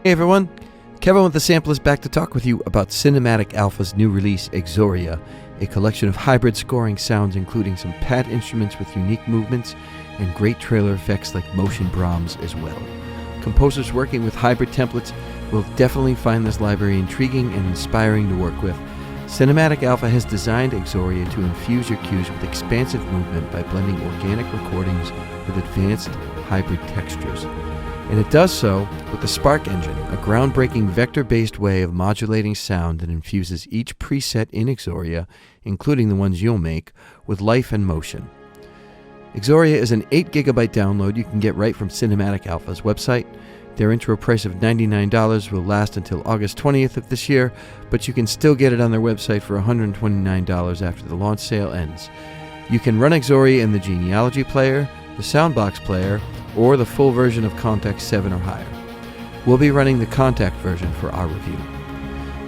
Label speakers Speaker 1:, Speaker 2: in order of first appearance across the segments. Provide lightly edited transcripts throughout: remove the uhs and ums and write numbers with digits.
Speaker 1: Hey everyone, Kevin with the Sampleist back to talk with you about Cinematic Alpha's new release, Exoria, a collection of hybrid scoring sounds including some pad instruments with unique movements and great trailer effects like motion Brahms as well. Composers working with hybrid templates will definitely find this library intriguing and inspiring to work with. Cinematic Alpha has designed Exoria to infuse your cues with expansive movement by blending organic recordings with advanced hybrid textures. And it does so with the Spark engine, a groundbreaking vector-based way of modulating sound that infuses each preset in Exoria, including the ones you'll make, with life and motion. Exoria is an 8GB download you can get right from Cinematic Alpha's website. Their intro price of $99 will last until August 20th of this year, but you can still get it on their website for $129 after the launch sale ends. You can run Exoria in the Genealogy player, the Soundbox player, or the full version of Contact 7 or higher. We'll be running the Contact version for our review.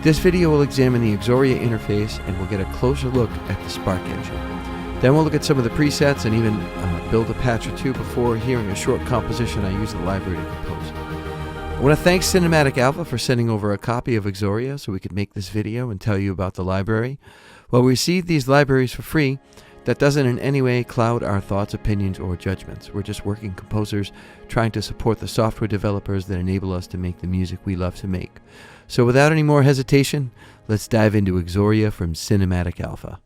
Speaker 1: This video will examine the Exoria interface and we'll get a closer look at the Spark engine. Then we'll look at some of the presets and even build a patch or two before hearing a short composition I use the library to compose. I want to thank Cinematic Alpha for sending over a copy of Exoria so we could make this video and tell you about the library. While we receive these libraries for free, that doesn't in any way cloud our thoughts, opinions, or judgments. We're just working composers trying to support the software developers that enable us to make the music we love to make. So without any more hesitation, let's dive into Exoria from Cinematic Alpha.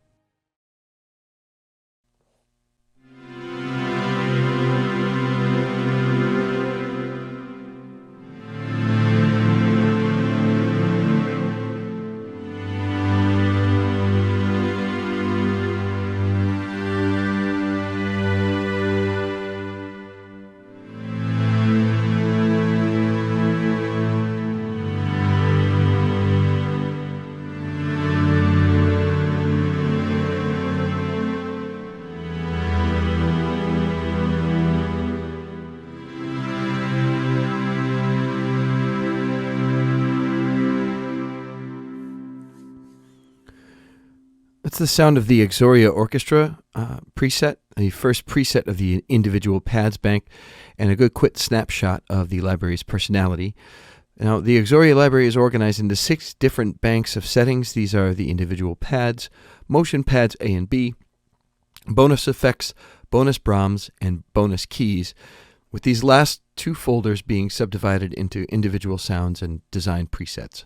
Speaker 1: That's the sound of the Exoria Orchestra preset, the first preset of the individual pads bank, and a good quick snapshot of the library's personality. Now, the Exoria library is organized into 6 different banks of settings. These are the individual pads, motion pads A and B, bonus effects, bonus Brahms, and bonus keys, with these last 2 folders being subdivided into individual sounds and design presets.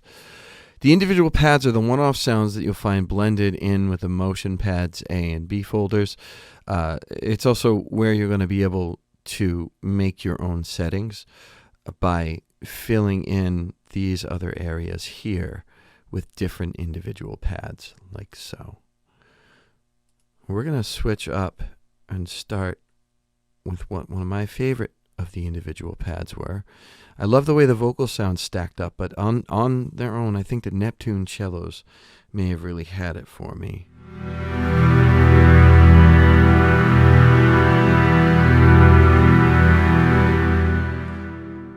Speaker 1: The individual pads are the one-off sounds that you'll find blended in with the motion pads A and B folders. It's also where you're going to be able to make your own settings by filling in these other areas here with different individual pads, like so. We're going to switch up and start with what one of my favorite of the individual pads were. I love the way the vocals sound stacked up, but on their own, I think the Neptune cellos may have really had it for me.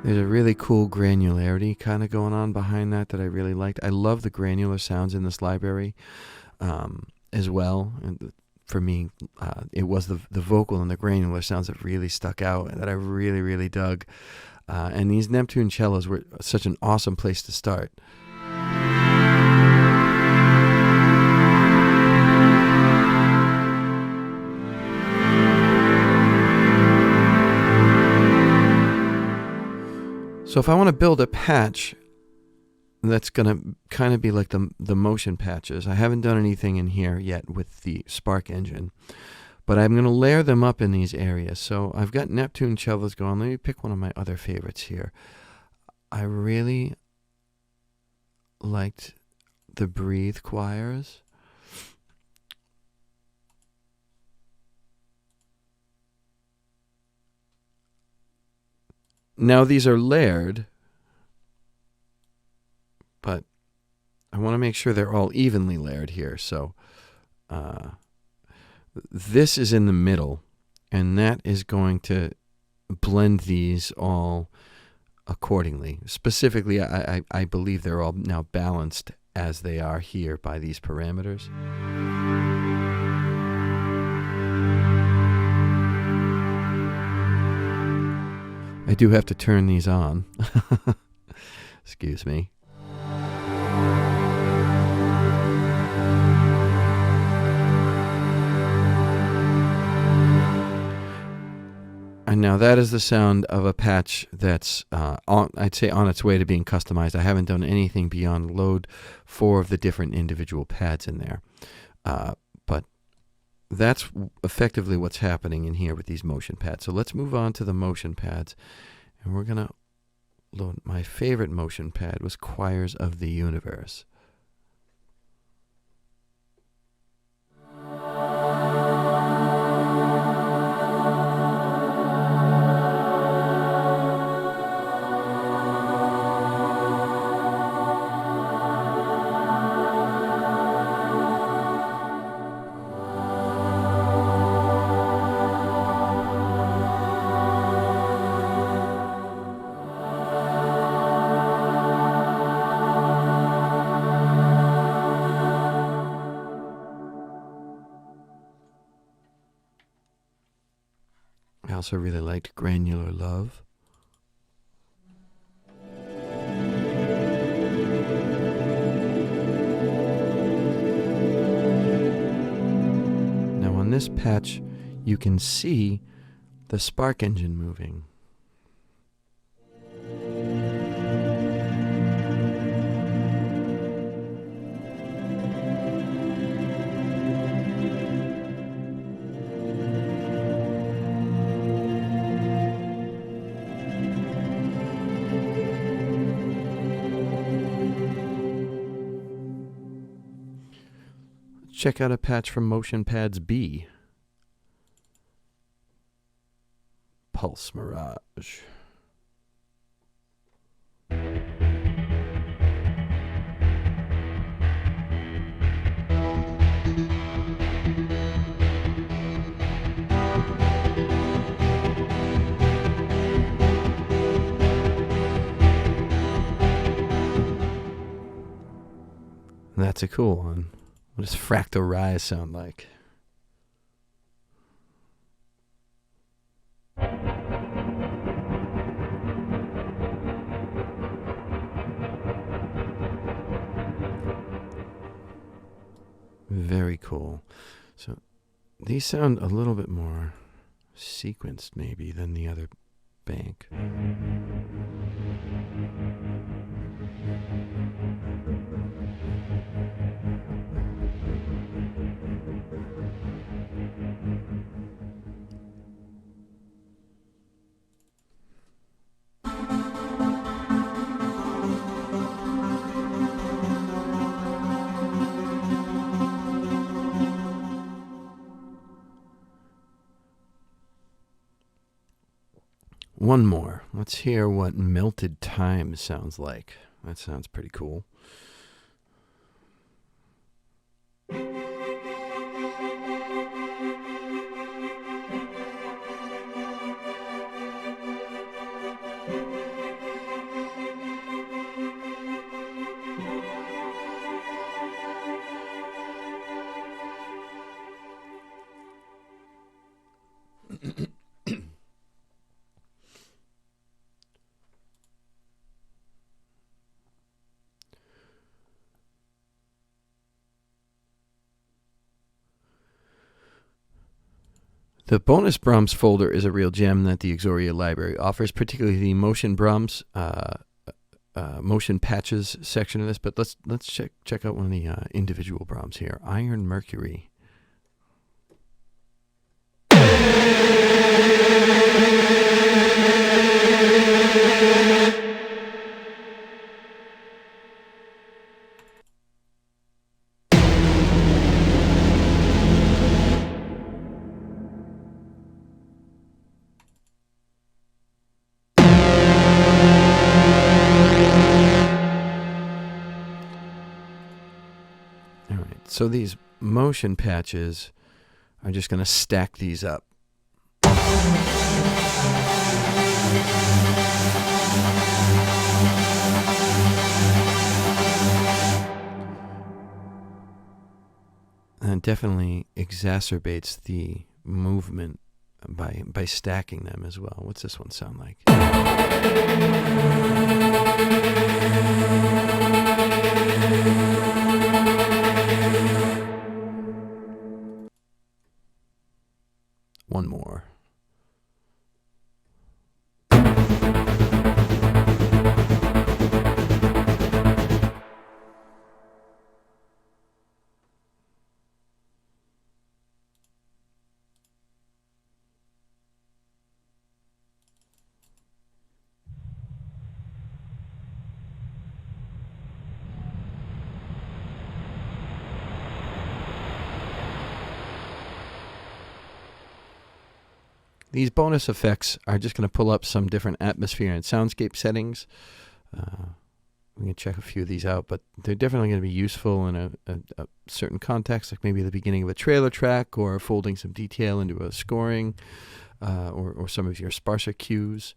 Speaker 1: There's a really cool granularity kind of going on behind that I really liked. I love the granular sounds in this library as well. And for me, it was the vocal and the granular sounds that really stuck out that I really, really dug. And these Neptune cellos were such an awesome place to start. So if I want to build a patch that's going to kind of be like the motion patches, I haven't done anything in here yet with the Spark engine, but I'm going to layer them up in these areas. So I've got Neptune cellos going. Let me pick one of my other favorites here. I really liked the Breathe choirs. Now these are layered, but I want to make sure they're all evenly layered here. So this is in the middle, and that is going to blend these all accordingly. Specifically, I believe they're all now balanced as they are here by these parameters. I do have to turn these on. Excuse me. And now that is the sound of a patch that's, I'd say, on its way to being customized. I haven't done anything beyond load 4 of the different individual pads in there. But that's effectively what's happening in here with these motion pads. So let's move on to the motion pads. And we're going to load. My favorite motion pad was Choirs of the Universe. I also really liked Granular Love. Now on this patch, you can see the spark engine moving. Check out a patch from Motion Pads B. Pulse Mirage. That's a cool one. What does Fractal Rise sound like? Very cool. So these sound a little bit more sequenced maybe than the other bank. One more. Let's hear what Melted Time sounds like. That sounds pretty cool. The bonus Brahms folder is a real gem that the Exoria library offers, particularly the motion Brahms, motion patches section of this. But let's check out one of the individual Brahms here. Iron Mercury. So these motion patches are just going to stack these up. And it definitely exacerbates the movement by stacking them as well. What's this one sound like? One more. These bonus effects are just going to pull up some different atmosphere and soundscape settings. We can check a few of these out, but they're definitely going to be useful in a certain context, like maybe the beginning of a trailer track or folding some detail into a scoring or some of your sparser cues.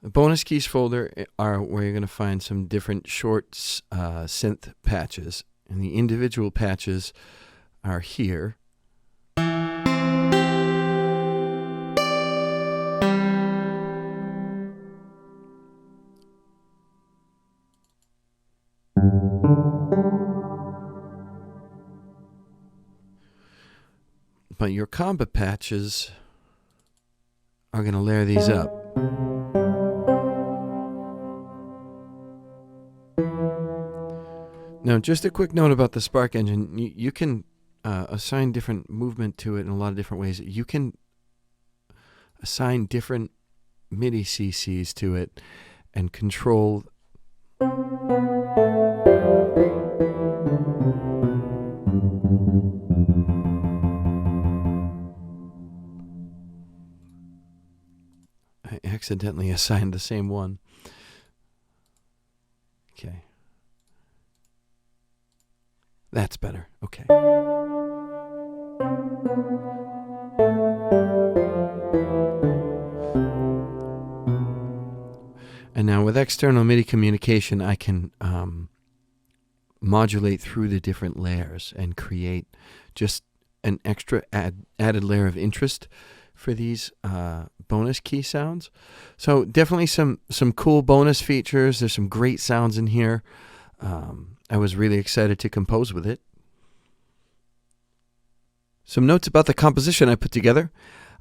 Speaker 1: The bonus keys folder are where you're going to find some different short synth patches, and the individual patches are here. But your combo patches are going to layer these up. Now, just a quick note about the Spark engine. You can assign different movement to it in a lot of different ways. You can assign different MIDI CCs to it and control I accidentally assigned the same one. Okay. That's better. Okay. And now with external MIDI communication, I can modulate through the different layers and create just an extra added layer of interest for these bonus key sounds. So definitely some cool bonus features. There's some great sounds in here. I was really excited to compose with it. Some notes about the composition I put together.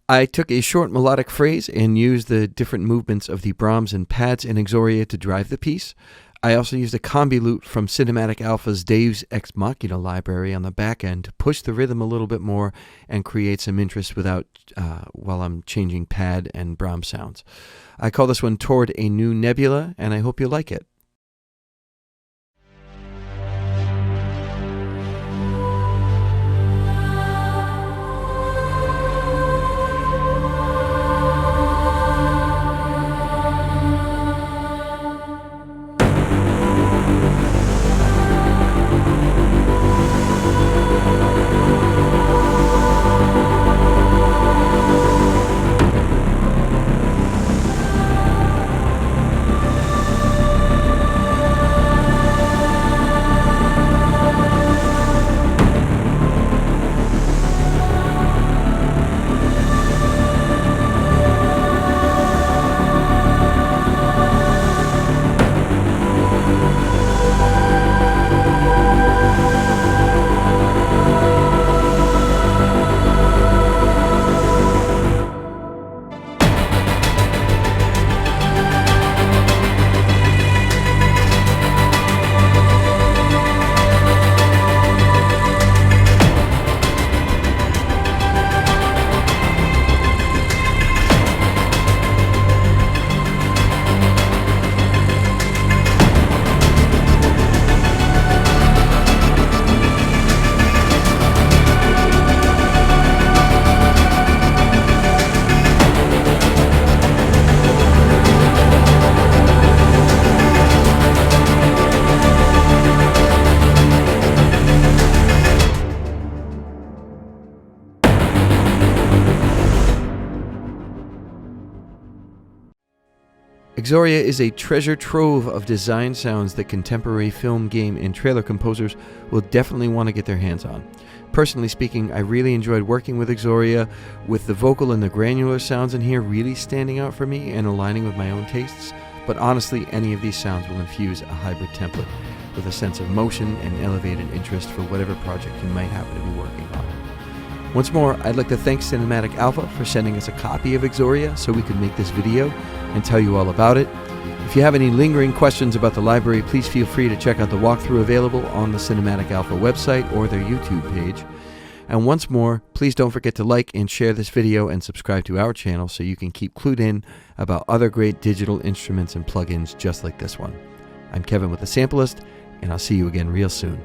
Speaker 1: I took a short melodic phrase and used the different movements of the Brahms and pads in Exoria to drive the piece. I also used a combi loop from Cinematic Alpha's Deus Ex Machina library on the back end to push the rhythm a little bit more and create some interest without while I'm changing pad and Brahms sounds. I call this one Toward a New Nebula, and I hope you like it. Exoria is a treasure trove of design sounds that contemporary film, game, and trailer composers will definitely want to get their hands on. Personally speaking, I really enjoyed working with Exoria, with the vocal and the granular sounds in here really standing out for me and aligning with my own tastes, but honestly, any of these sounds will infuse a hybrid template with a sense of motion and elevated interest for whatever project you might happen to be working on. Once more, I'd like to thank Cinematic Alpha for sending us a copy of Exoria so we could make this video and tell you all about it. If you have any lingering questions about the library, please feel free to check out the walkthrough available on the Cinematic Alpha website or their YouTube page. And once more, please don't forget to like and share this video and subscribe to our channel so you can keep clued in about other great digital instruments and plugins just like this one. I'm Kevin with the Sampleist, and I'll see you again real soon.